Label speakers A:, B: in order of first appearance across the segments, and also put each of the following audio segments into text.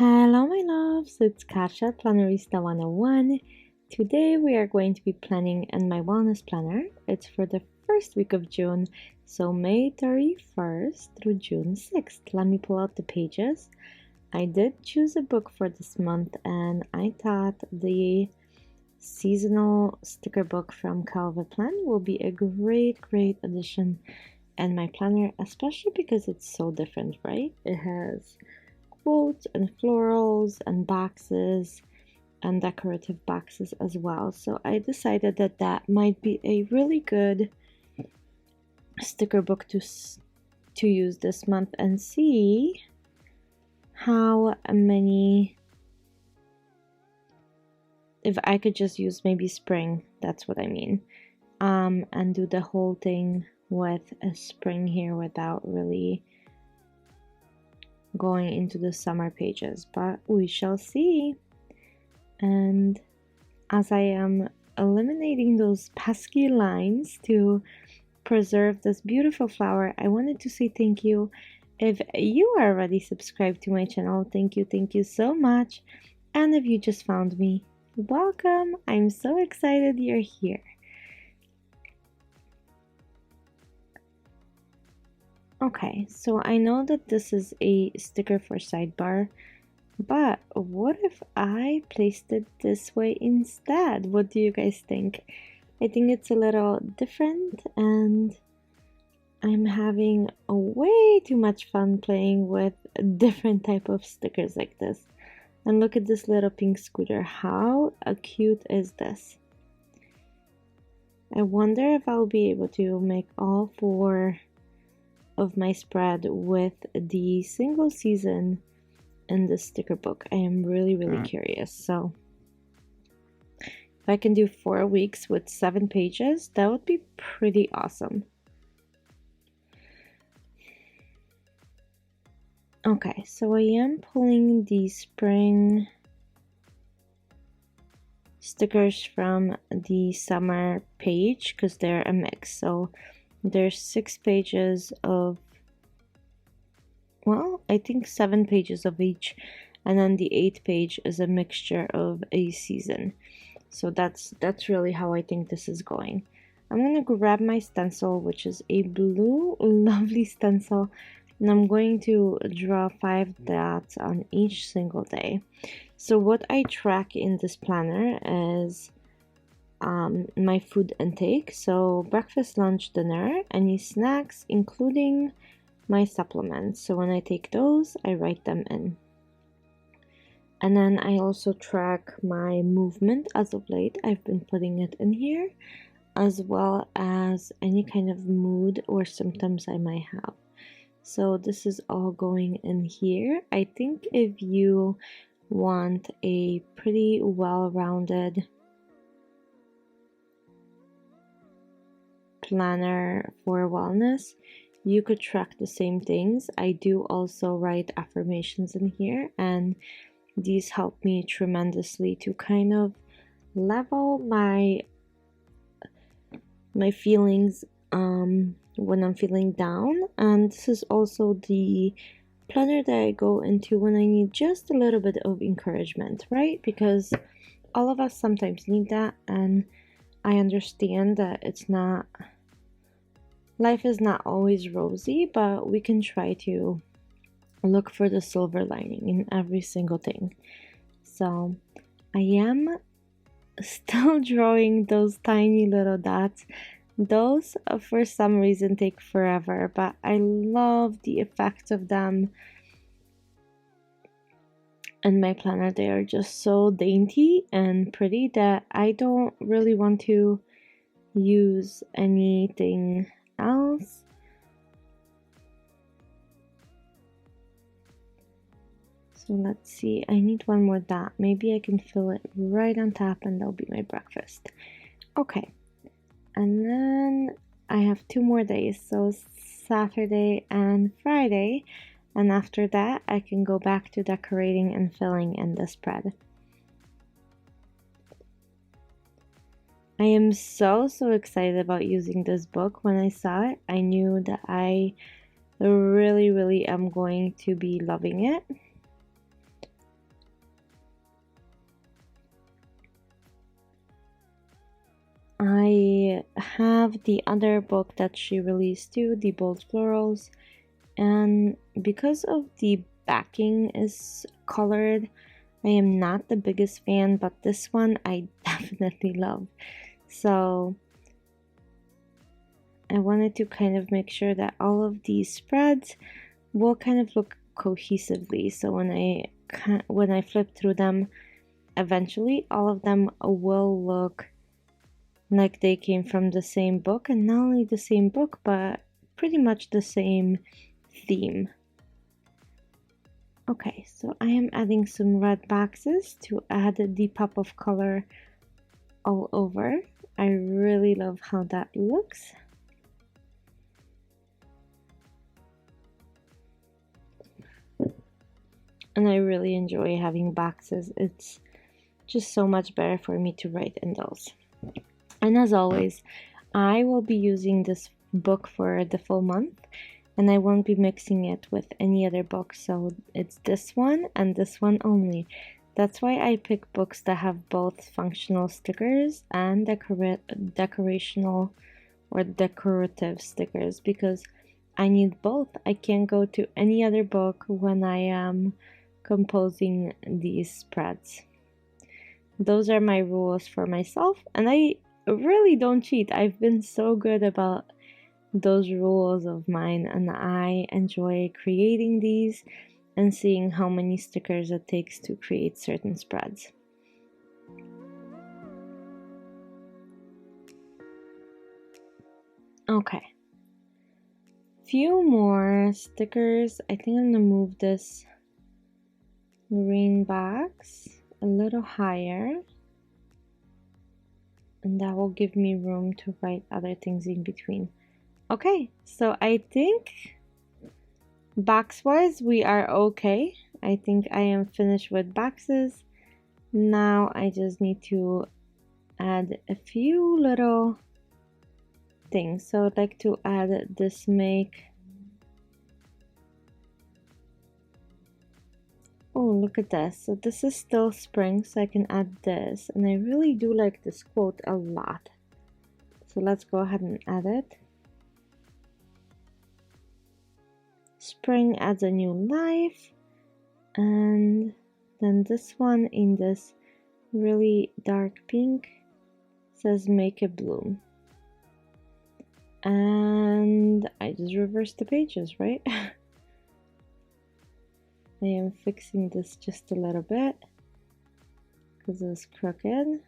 A: Hello my loves, it's Kasia, Plannerista 101. Today we are going to be planning in my wellness planner. It's for the first week of June, so May 31st through June 6th. Let me pull out the pages. I did choose a book for this month and I thought the seasonal sticker book from kellofaplan will be a great addition in my planner, especially because it's so different, right? It has quotes and florals and boxes and decorative boxes as well. So I decided that that might be a really good sticker book to use this month and see how many, if I could just use maybe spring, that's what I mean, and do the whole thing with a spring here without really going into the summer pages, but we shall see. And as I am eliminating those pesky lines to preserve this beautiful flower, I wanted to say thank you. If you are already subscribed to my channel, thank you so much. And if you just found me, welcome. I'm so excited you're here. Okay, so I know that this is a sticker for sidebar, but what if I placed it this way instead? What do you guys think? I think it's a little different and I'm having a way too much fun playing with different type of stickers like this. And look at this little pink scooter. How cute is this? I wonder if I'll be able to make all four of my spread with the single season in the sticker book. I am really curious. So if I can do 4 weeks with 7 pages, that would be pretty awesome. Okay, so I am pulling the spring stickers from the summer page because they're a mix. So there's 6 pages of, well, I think 7 pages of each, and then the 8th page is a mixture of a season. So that's really how I think this is going. I'm gonna grab my stencil, which is a blue lovely stencil, and I'm going to draw 5 dots on each single day. So what I track in this planner is my food intake, so breakfast, lunch, dinner, any snacks, including my supplements. So when I take those, I write them in. And then I also track my movement as of late. I've been putting it in here, as well as any kind of mood or symptoms I might have. So this is all going in here. I think if you want a pretty well-rounded planner for wellness, you could track the same things. I do also write affirmations in here, and these help me tremendously to kind of level my feelings when I'm feeling down. And this is also the planner that I go into when I need just a little bit of encouragement, right? Because all of us sometimes need that, and I understand that life is not always rosy, but we can try to look for the silver lining in every single thing. So I am still drawing those tiny little dots. Those for some reason take forever, but I love the effect of them in my planner. They are just so dainty and pretty that I don't really want to use anything else. So let's see, I need one more dot. Maybe I can fill it right on top and that'll be my breakfast. Okay, and then I have 2 more days, so Saturday and Friday, and after that I can go back to decorating and filling in the spread. I am so excited about using this book. When I saw it, I knew that I really am going to be loving it. I have the other book that she released too, the Bold Florals, and because of the backing is colored, I am not the biggest fan, but this one I definitely love. So I wanted to kind of make sure that all of these spreads will kind of look cohesively. So when I flip through them, eventually all of them will look like they came from the same book, and not only the same book, but pretty much the same theme. Okay, so I am adding some red boxes to add the pop of color all over. I really love how that looks. And I really enjoy having boxes. It's just so much better for me to write in those. And as always, I will be using this book for the full month, and I won't be mixing it with any other book. So it's this one and this one only. That's why I pick books that have both functional stickers and decorational or decorative stickers, because I need both. I can't go to any other book when I am composing these spreads. Those are my rules for myself, and I really don't cheat. I've been so good about those rules of mine, and I enjoy creating these and seeing how many stickers it takes to create certain spreads. Okay, few more stickers. I think I'm gonna move this green box a little higher, and that will give me room to write other things in between. Okay, so I think box wise we are okay. I think I am finished with boxes. Now I just need to add a few little things. So I'd like to add this make. Oh, look at this. So this is still spring, so I can add this. And I really do like this quote a lot. So let's go ahead and add it. Spring adds a new life. And then this one in this really dark pink says make it bloom. And I just reversed the pages, right? I am fixing this just a little bit because it's crooked.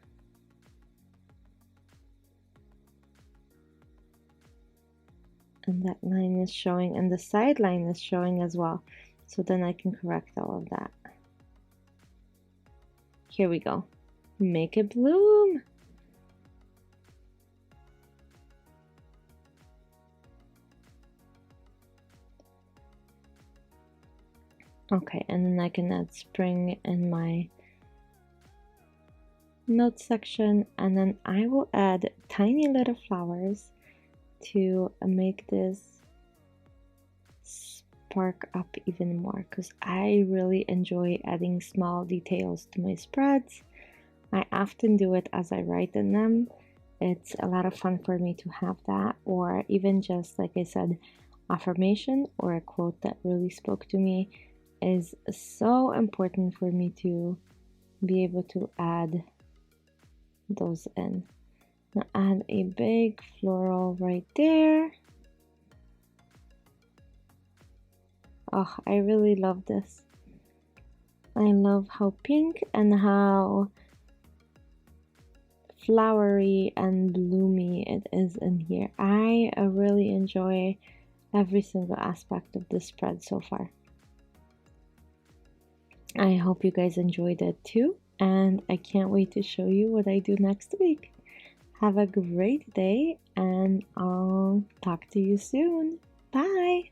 A: And that line is showing, and the side line is showing as well. So then I can correct all of that. Here we go. Make it bloom. Okay, and then I can add spring in my note section, and then I will add tiny little flowers to make this spark up even more, because I really enjoy adding small details to my spreads. I often do it as I write in them. It's a lot of fun for me to have that, or even just, like I said, affirmation or a quote that really spoke to me is so important for me to be able to add those in. Now add a big floral right there. Oh, I really love this. I love how pink and how flowery and bloomy it is in here. I really enjoy every single aspect of this spread so far. I hope you guys enjoyed it too, and I can't wait to show you what I do next week. Have a great day, and I'll talk to you soon. Bye!